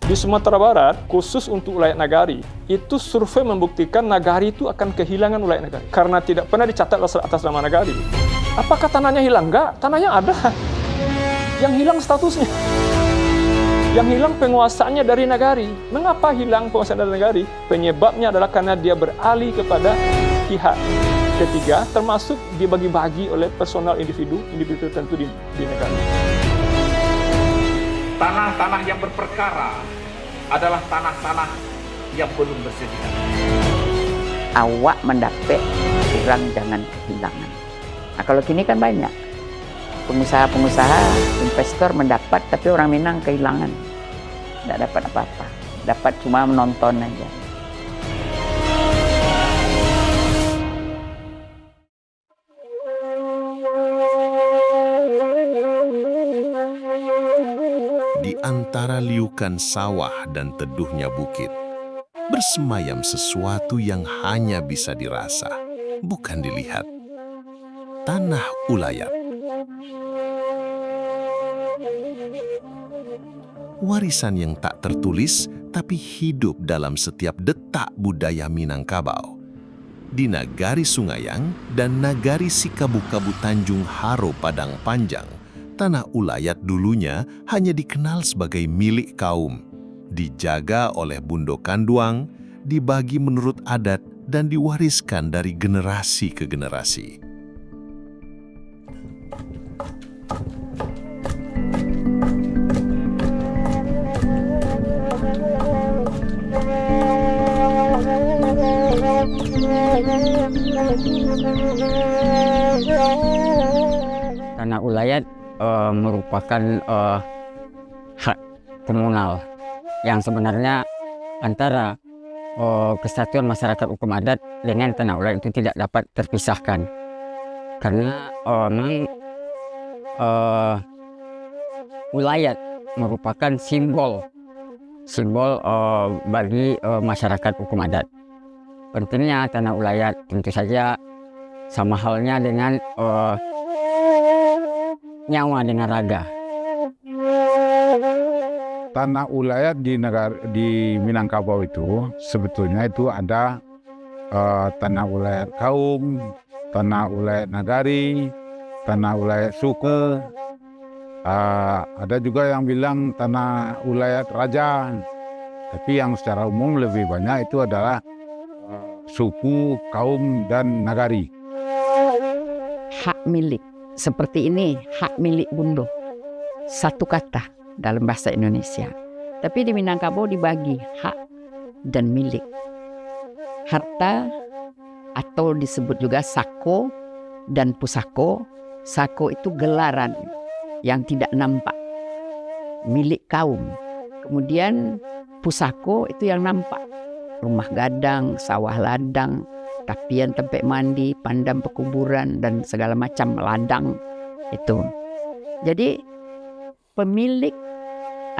Di Sumatera Barat, khusus untuk wilayah Nagari, itu survei membuktikan Nagari itu akan kehilangan wilayah Nagari. Karena tidak pernah dicatat atas nama Nagari. Apakah tanahnya hilang? Enggak, tanahnya ada. Yang hilang statusnya. Yang hilang penguasaannya dari Nagari. Mengapa hilang penguasaan dari Nagari? Penyebabnya adalah karena dia beralih kepada pihak ketiga, termasuk dibagi-bagi oleh personal individu tertentu di negara. Tanah-tanah yang berperkara adalah tanah-tanah yang belum bersedia. Awak mendapat, orang jangan kehilangan. Nah kalau kini kan banyak pengusaha-pengusaha, investor mendapat, tapi orang Minang kehilangan. Tidak dapat apa-apa, dapat cuma menonton aja. Di antara liukan sawah dan teduhnya bukit, bersemayam sesuatu yang hanya bisa dirasa, bukan dilihat. Tanah Ulayat. Warisan yang tak tertulis, tapi hidup dalam setiap detak budaya Minangkabau. Di Nagari Sungayang dan Nagari Sikabu-Kabu Tanjung Haro Padang Panjang, Tanah Ulayat dulunya hanya dikenal sebagai milik kaum, dijaga oleh Bundo Kanduang, dibagi menurut adat, dan diwariskan dari generasi ke generasi. Tanah Ulayat merupakan hak komunal yang sebenarnya antara kesatuan masyarakat hukum adat dengan Tanah Ulayat itu tidak dapat terpisahkan, karena memang Ulayat merupakan simbol bagi masyarakat hukum adat. Pentingnya Tanah Ulayat tentu saja sama halnya dengan nyawa dengan raga. Tanah Ulayat di Minangkabau itu sebetulnya itu ada Tanah Ulayat kaum, Tanah Ulayat Nagari, Tanah Ulayat suku, ada juga yang bilang Tanah Ulayat raja. Tapi yang secara umum lebih banyak itu adalah suku, kaum, dan nagari. Hak milik seperti ini, hak milik Bundo, satu kata dalam bahasa Indonesia. Tapi di Minangkabau dibagi hak dan milik. Harta atau disebut juga sako dan pusako. Sako itu gelaran yang tidak nampak, milik kaum. Kemudian pusako itu yang nampak, rumah gadang, sawah ladang, tapian tempat mandi, pandam pekuburan, dan segala macam ladang itu. Jadi pemilik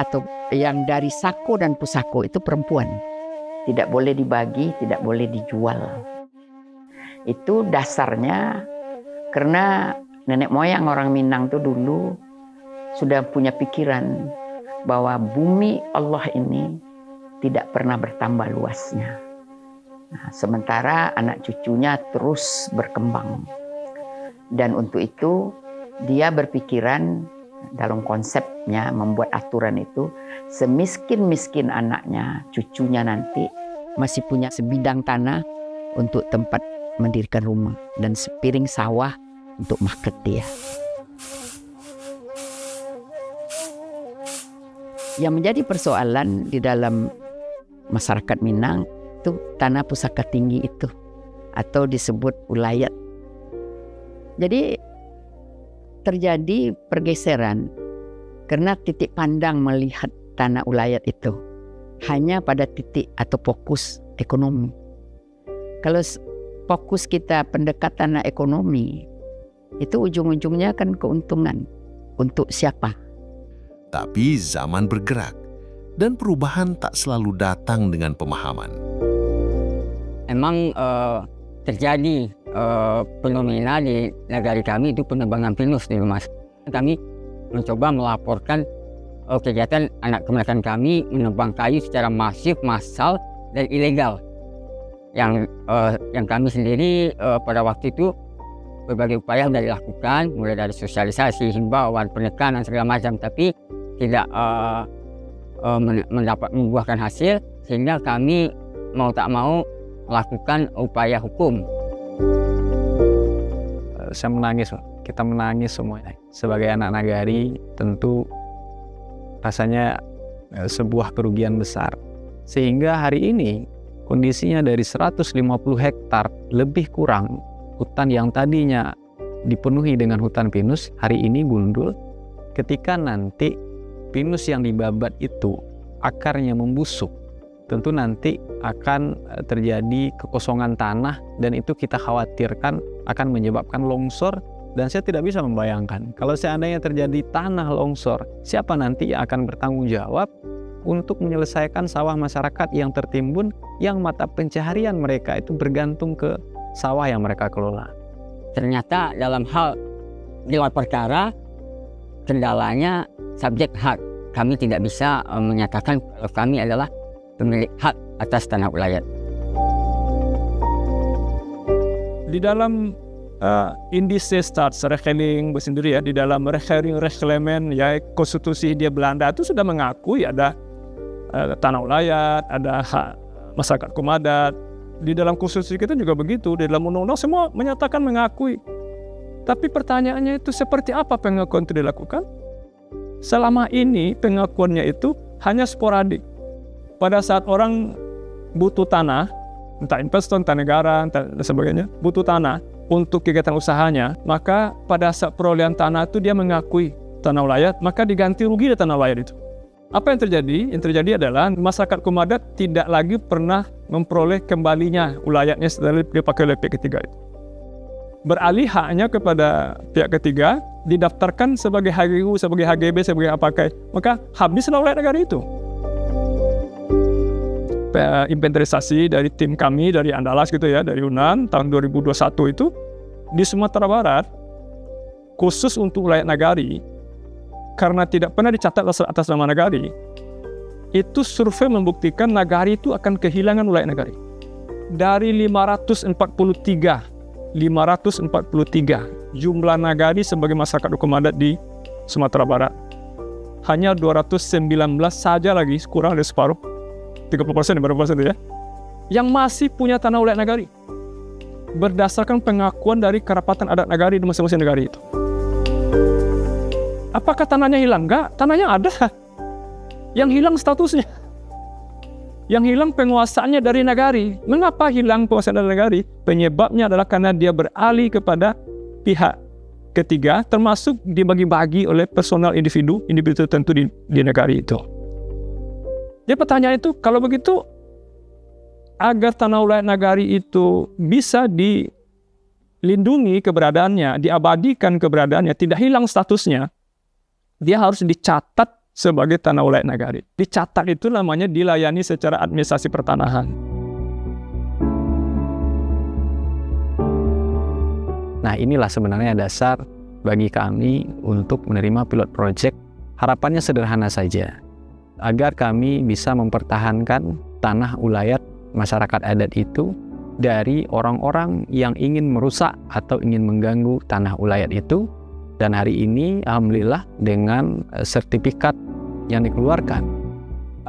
atau yang dari sako dan pusako itu perempuan. Tidak boleh dibagi, tidak boleh dijual. Itu dasarnya karena nenek moyang orang Minang itu dulu sudah punya pikiran bahwa bumi Allah ini tidak pernah bertambah luasnya. Nah, sementara anak cucunya terus berkembang. Dan untuk itu dia berpikiran dalam konsepnya membuat aturan itu, semiskin-miskin anaknya, cucunya nanti masih punya sebidang tanah untuk tempat mendirikan rumah dan sepiring sawah untuk market dia. Yang menjadi persoalan di dalam masyarakat Minang itu tanah pusaka tinggi itu, atau disebut ulayat. Jadi terjadi pergeseran karena titik pandang melihat tanah ulayat itu hanya pada titik atau fokus ekonomi. Kalau fokus kita pendekatan ekonomi, itu ujung-ujungnya kan keuntungan untuk siapa? Tapi zaman bergerak, dan perubahan tak selalu datang dengan pemahaman. Emang terjadi fenomena di negara kami itu penebangan pinus di Mas. Kami mencoba melaporkan kegiatan anak kemenakan kami menebang kayu secara masif, massal, dan ilegal. Yang kami sendiri pada waktu itu berbagai upaya sudah dilakukan, mulai dari sosialisasi, himbauan, penekanan segala macam, tapi tidak membuahkan hasil, sehingga kami mau tak mau melakukan upaya hukum. Saya menangis, kita menangis semuanya. Sebagai anak nagari tentu rasanya sebuah kerugian besar. Sehingga hari ini kondisinya dari 150 hektar lebih kurang hutan yang tadinya dipenuhi dengan hutan pinus, hari ini gundul. Ketika nanti pinus yang dibabat itu akarnya membusuk, tentu nanti akan terjadi kekosongan tanah, dan itu kita khawatirkan akan menyebabkan longsor. Dan saya tidak bisa membayangkan kalau seandainya terjadi tanah longsor, siapa nanti yang akan bertanggung jawab untuk menyelesaikan sawah masyarakat yang tertimbun, yang mata pencaharian mereka itu bergantung ke sawah yang mereka kelola. Ternyata dalam hal gelar perkara, kendalanya subjek hak. Kami tidak bisa menyatakan kalau kami adalah pemilik hak atas tanah ulayat. Di dalam indise staatsrechtelijk sendiri ya, di dalam regering ya konstitusi dia Belanda itu sudah mengakui ada tanah ulayat, ada hak masyarakat hukum adat. Di dalam konstitusi kita juga begitu, di dalam undang-undang semua menyatakan mengakui. Tapi pertanyaannya itu seperti apa pengakuan itu dilakukan? Selama ini pengakuannya itu hanya sporadik. Pada saat orang butuh tanah, entah investor, entah negara, entah dan sebagainya, butuh tanah untuk kegiatan usahanya, maka pada saat perolehan tanah itu dia mengakui tanah ulayat, maka diganti rugi di tanah ulayat itu. Apa yang terjadi? Yang terjadi adalah masyarakat hukum adat tidak lagi pernah memperoleh kembalinya ulayatnya setelah dipakai oleh pihak ketiga itu. Beralih haknya kepada pihak ketiga, didaftarkan sebagai HGU, sebagai HGB, sebagai apakai, maka habislah ulayat negara itu. Inventarisasi dari tim kami, dari Andalas gitu ya, dari UNAN tahun 2021 itu, di Sumatera Barat, khusus untuk ulayat nagari, karena tidak pernah dicatat atas nama nagari, itu survei membuktikan nagari itu akan kehilangan ulayat nagari. Dari 543 jumlah nagari sebagai masyarakat hukum adat di Sumatera Barat, hanya 219 saja lagi, kurang dari separuh, 30% berapa persen ya, yang masih punya tanah ulayat nagari berdasarkan pengakuan dari Kerapatan Adat Nagari di masing-masing negari itu. Apakah tanahnya hilang? Enggak, tanahnya ada. Yang hilang statusnya. Yang hilang penguasaannya dari nagari. Mengapa hilang penguasaan dari nagari? Penyebabnya adalah karena dia beralih kepada pihak ketiga, termasuk dibagi-bagi oleh personal individu tertentu di negari itu. Jadi pertanyaan itu, kalau begitu, agar tanah ulayat nagari itu bisa dilindungi keberadaannya, diabadikan keberadaannya, tidak hilang statusnya, dia harus dicatat sebagai tanah ulayat nagari. Dicatat itu namanya dilayani secara administrasi pertanahan. Nah, inilah sebenarnya dasar bagi kami untuk menerima pilot project. Harapannya sederhana saja, agar kami bisa mempertahankan tanah ulayat masyarakat adat itu dari orang-orang yang ingin merusak atau ingin mengganggu tanah ulayat itu. Dan hari ini alhamdulillah dengan sertifikat yang dikeluarkan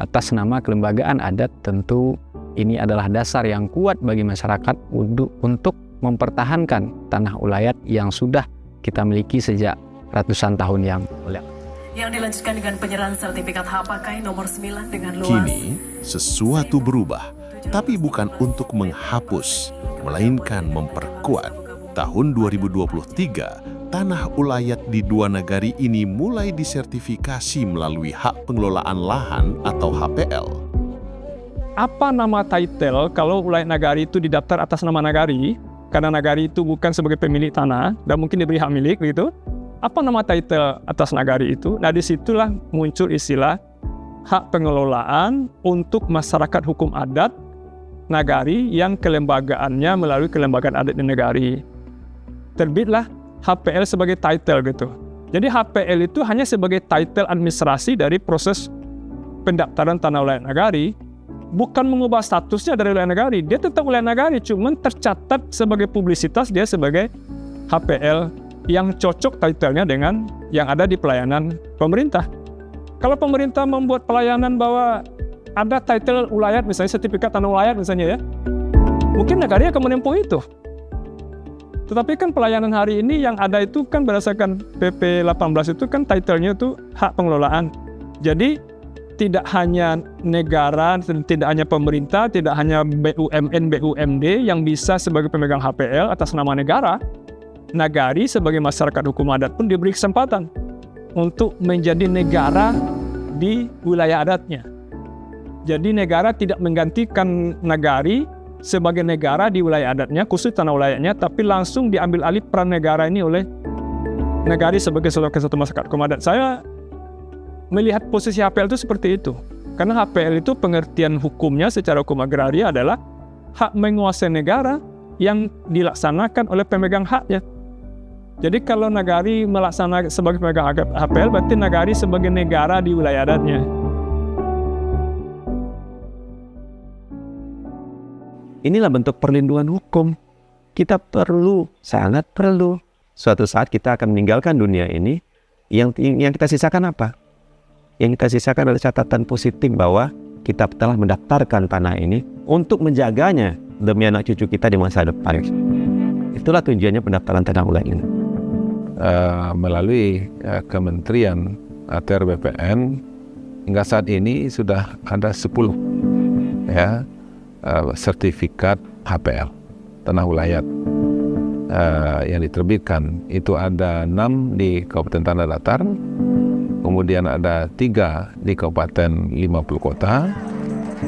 atas nama kelembagaan adat, tentu ini adalah dasar yang kuat bagi masyarakat untuk mempertahankan tanah ulayat yang sudah kita miliki sejak ratusan tahun yang lalu. Yang dilanjutkan dengan penyerahan sertifikat hak pakai nomor 9 dengan luas. Kini, sesuatu berubah, tapi bukan untuk menghapus, melainkan memperkuat. Tahun 2023, tanah ulayat di dua nagari ini mulai disertifikasi melalui hak pengelolaan lahan atau HPL. Apa nama title kalau ulayat nagari itu didaftar atas nama nagari, karena nagari itu bukan sebagai pemilik tanah dan mungkin diberi hak milik gitu. Apa nama title atas nagari itu? Nah, disitulah muncul istilah hak pengelolaan untuk masyarakat hukum adat nagari yang kelembagaannya melalui kelembagaan adat di nagari. Terbitlah HPL sebagai title gitu. Jadi HPL itu hanya sebagai title administrasi dari proses pendaftaran tanah wilayah nagari, bukan mengubah statusnya dari wilayah nagari. Dia tetap wilayah nagari, cuman tercatat sebagai publisitas dia sebagai HPL yang cocok title-nya dengan yang ada di pelayanan pemerintah. Kalau pemerintah membuat pelayanan bahwa ada title ulayat, misalnya sertifikat tanah ulayat misalnya ya, mungkin nagari akan menempuh itu. Tetapi kan pelayanan hari ini yang ada itu kan berdasarkan PP 18 itu kan title-nya itu hak pengelolaan. Jadi tidak hanya negara, tidak hanya pemerintah, tidak hanya BUMN, BUMD yang bisa sebagai pemegang HPL atas nama negara. Nagari sebagai masyarakat hukum adat pun diberi kesempatan untuk menjadi negara di wilayah adatnya. Jadi negara tidak menggantikan nagari sebagai negara di wilayah adatnya, khusus tanah wilayahnya, tapi langsung diambil alih peran negara ini oleh nagari sebagai satu masyarakat hukum adat. Saya melihat posisi HPL itu seperti itu. Karena HPL itu pengertian hukumnya secara hukum agraria adalah hak menguasai negara yang dilaksanakan oleh pemegang haknya. Jadi kalau nagari melaksanakan sebagai pemegang HPL, berarti nagari sebagai negara di wilayah adatnya. Inilah bentuk perlindungan hukum. Kita perlu, sangat perlu. Suatu saat kita akan meninggalkan dunia ini. Yang kita sisakan apa? Yang kita sisakan adalah catatan positif bahwa kita telah mendaftarkan tanah ini untuk menjaganya demi anak cucu kita di masa depan. Itulah tujuannya pendaftaran tanah ulayat ini. Melalui Kementerian ATR BPN hingga saat ini sudah ada 10 ya sertifikat HPL tanah ulayat yang diterbitkan. Itu ada 6 di Kabupaten Tanah Datar, kemudian ada 3 di Kabupaten 50 Kota,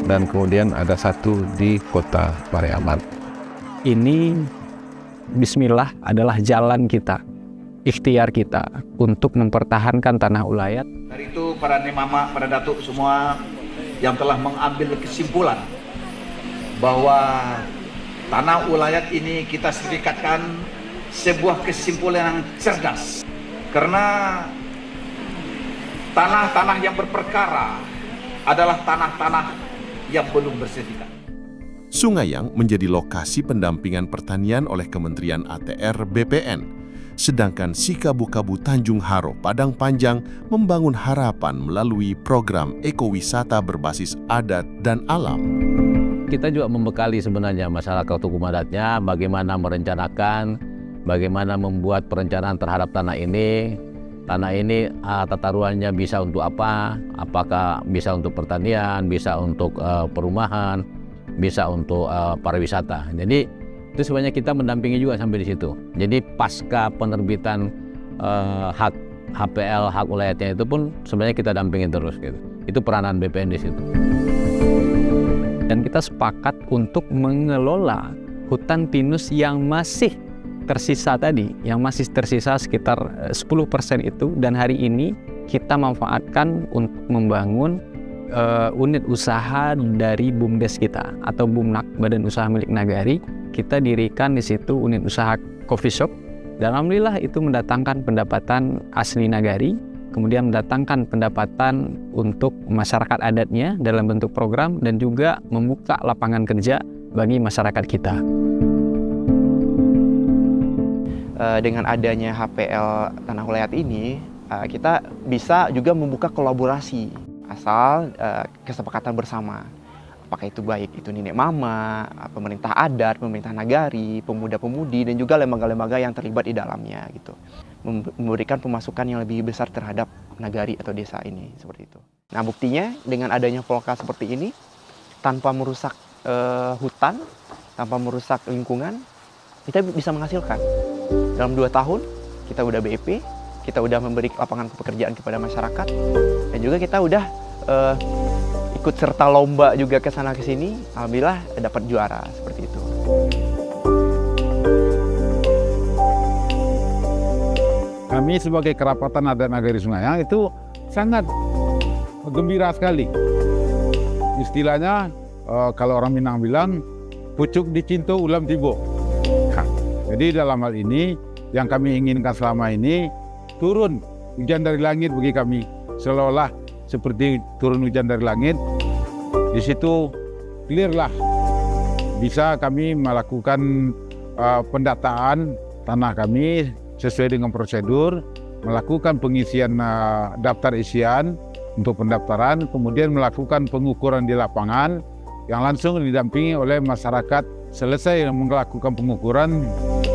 dan kemudian ada 1 di Kota Pariaman. Ini bismillah adalah jalan kita, ikhtiar kita untuk mempertahankan tanah ulayat. Dari itu para nimama, para datuk semua yang telah mengambil kesimpulan bahwa tanah ulayat ini kita sertifikatkan sebuah kesimpulan yang cerdas. Karena tanah-tanah yang berperkara adalah tanah-tanah yang belum bersertifikat. Sungayang menjadi lokasi pendampingan pertanian oleh Kementerian ATR BPN, sedangkan Sikabu-Kabu Tanjung Haro Padang Panjang membangun harapan melalui program ekowisata berbasis adat dan alam. Kita juga membekali sebenarnya masyarakat hukum adatnya bagaimana merencanakan, bagaimana membuat perencanaan terhadap tanah ini. Tanah ini tata ruangnya bisa untuk apa? Apakah bisa untuk pertanian, bisa untuk perumahan, bisa untuk pariwisata. Jadi itu sebenarnya kita mendampingi juga sampai di situ. Jadi pasca penerbitan hak HPL, hak ulayatnya itu pun sebenarnya kita dampingin terus gitu. Itu peranan BPN di situ. Dan kita sepakat untuk mengelola hutan pinus yang masih tersisa tadi, yang masih tersisa sekitar 10% itu, dan hari ini kita manfaatkan untuk membangun unit usaha dari BUMDes kita atau BUMNAK, Badan Usaha Milik Nagari. Kita dirikan di situ unit usaha coffee shop, dan alhamdulillah itu mendatangkan pendapatan asli nagari, kemudian mendatangkan pendapatan untuk masyarakat adatnya dalam bentuk program, dan juga membuka lapangan kerja bagi masyarakat kita. Dengan adanya HPL Tanah Ulayat ini, kita bisa juga membuka kolaborasi asal kesepakatan bersama. Apakah itu baik itu nenek mama, pemerintah adat, pemerintah nagari, pemuda-pemudi, dan juga lembaga-lembaga yang terlibat di dalamnya gitu. Memberikan pemasukan yang lebih besar terhadap nagari atau desa ini, seperti itu. Nah, buktinya dengan adanya Volka seperti ini, tanpa merusak hutan, tanpa merusak lingkungan, kita bisa menghasilkan. Dalam 2 tahun kita udah BEP, kita udah memberi lapangan pekerjaan kepada masyarakat, dan juga kita udah ikut serta lomba juga ke sana ke sini, alhamdulillah dapat juara seperti itu. Kami sebagai kerapatan adat nagari Sungayang itu sangat gembira sekali. Istilahnya kalau orang Minang bilang pucuk dicinto ulam tibo. Jadi dalam hal ini yang kami inginkan selama ini turun hujan dari langit bagi kami, seolah-olah seperti turun hujan dari langit. Di situ clear lah, bisa kami melakukan pendataan tanah kami sesuai dengan prosedur, melakukan pengisian daftar isian untuk pendaftaran, kemudian melakukan pengukuran di lapangan yang langsung didampingi oleh masyarakat. Selesai melakukan pengukuran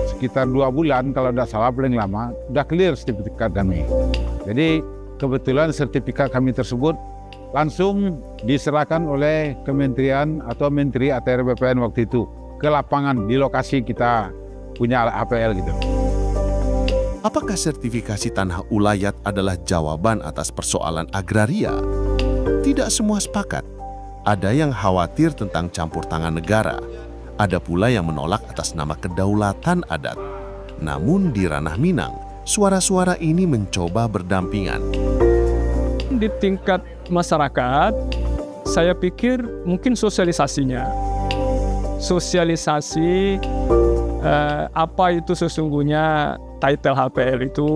sekitar 2 bulan, kalau tidak salah paling lama, sudah clear sertifikat kami. Jadi kebetulan sertifikat kami tersebut langsung diserahkan oleh kementerian atau menteri ATR BPN waktu itu ke lapangan di lokasi kita punya APL gitu. Apakah sertifikasi tanah ulayat adalah jawaban atas persoalan agraria? Tidak semua sepakat. Ada yang khawatir tentang campur tangan negara. Ada pula yang menolak atas nama kedaulatan adat. Namun di ranah Minang, suara-suara ini mencoba berdampingan. Di tingkat masyarakat, saya pikir mungkin sosialisasinya. Sosialisasi apa itu sesungguhnya title HPL itu,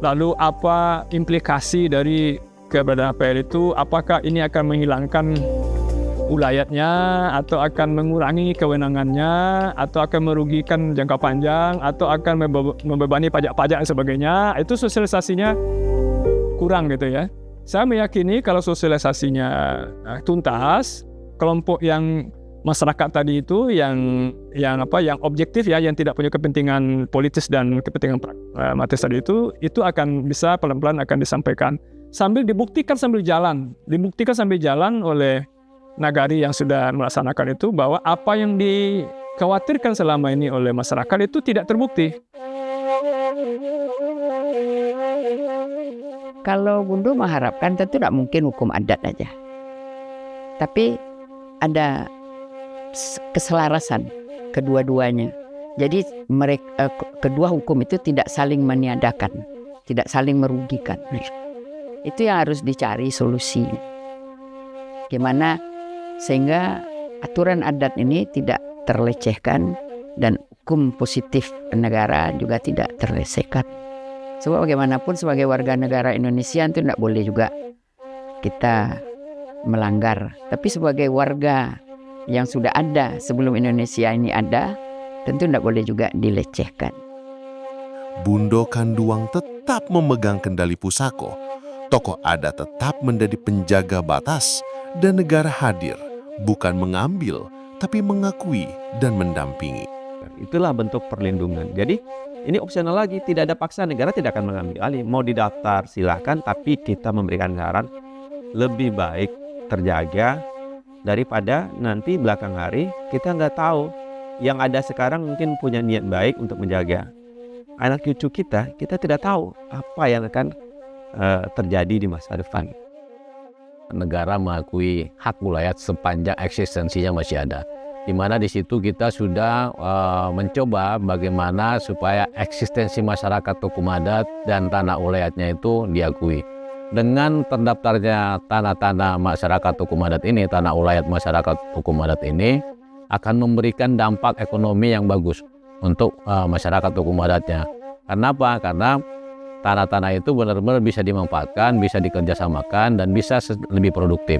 lalu apa implikasi dari keberadaan HPL itu, apakah ini akan menghilangkan ulayatnya, atau akan mengurangi kewenangannya, atau akan merugikan jangka panjang, atau akan membebani pajak-pajak dan sebagainya. Itu sosialisasinya kurang gitu ya. Saya meyakini kalau sosialisasinya tuntas, kelompok yang masyarakat tadi itu yang objektif ya, yang tidak punya kepentingan politis dan kepentingan pragmatis tadi itu akan bisa pelan-pelan akan disampaikan sambil dibuktikan sambil jalan oleh nagari yang sudah melaksanakan itu, bahwa apa yang dikhawatirkan selama ini oleh masyarakat itu tidak terbukti. Kalau Bundo mengharapkan tentu tidak mungkin hukum adat aja, tapi ada keselarasan kedua-duanya. Jadi mereka kedua hukum itu tidak saling meniadakan, tidak saling merugikan. Itu yang harus dicari solusinya. Gimana sehingga aturan adat ini tidak terlecehkan dan hukum positif negara juga tidak terlecehkan. Sebab bagaimanapun sebagai warga negara Indonesia itu tidak boleh juga kita melanggar. Tapi sebagai warga yang sudah ada sebelum Indonesia ini ada, tentu tidak boleh juga dilecehkan. Bundo Kanduang tetap memegang kendali pusako. Tokoh adat tetap menjadi penjaga batas dan negara hadir, bukan mengambil, tapi mengakui dan mendampingi. Itulah bentuk perlindungan. Jadi ini opsional lagi, tidak ada paksa, negara tidak akan mengambil alih. Mau didaftar silahkan, tapi kita memberikan saran lebih baik terjaga daripada nanti belakang hari kita nggak tahu. Yang ada sekarang mungkin punya niat baik untuk menjaga anak cucu kita tidak tahu apa yang akan terjadi di masa depan. Negara mengakui hak ulayat sepanjang eksistensinya masih ada, di mana di situ kita sudah mencoba bagaimana supaya eksistensi masyarakat hukum adat dan tanah ulayatnya itu diakui. Dengan terdaftarnya tanah-tanah masyarakat hukum adat ini, tanah ulayat masyarakat hukum adat ini akan memberikan dampak ekonomi yang bagus untuk masyarakat hukum adatnya. Kenapa? Karena tanah-tanah itu benar-benar bisa dimanfaatkan, bisa dikerjasamakan, dan bisa lebih produktif.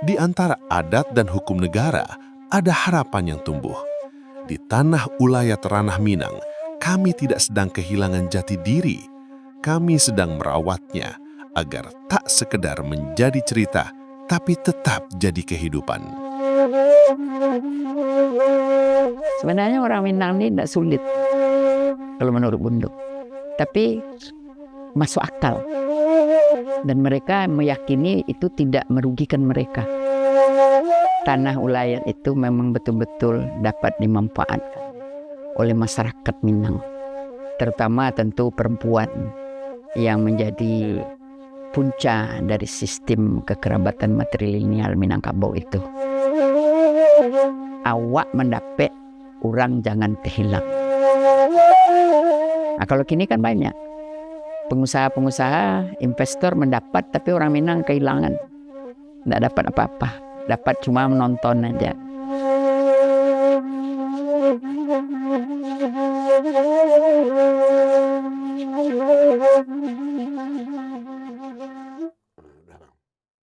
Di antara adat dan hukum negara, ada harapan yang tumbuh. Di tanah ulayat ranah Minang, kami tidak sedang kehilangan jati diri. Kami sedang merawatnya agar tak sekedar menjadi cerita, tapi tetap jadi kehidupan. Sebenarnya orang Minang ini tidak sulit kalau menurut Bundo, tapi masuk akal dan mereka meyakini itu tidak merugikan mereka. Tanah ulayat itu memang betul-betul dapat dimanfaatkan oleh masyarakat Minang, terutama tentu perempuan yang menjadi punca dari sistem kekerabatan matrilineal Minangkabau itu. Awak mendapat, orang jangan kehilang. Nah, kalau kini kan banyak pengusaha-pengusaha, investor mendapat, tapi orang Minang kehilangan, tidak dapat apa-apa, dapat cuma menonton aja.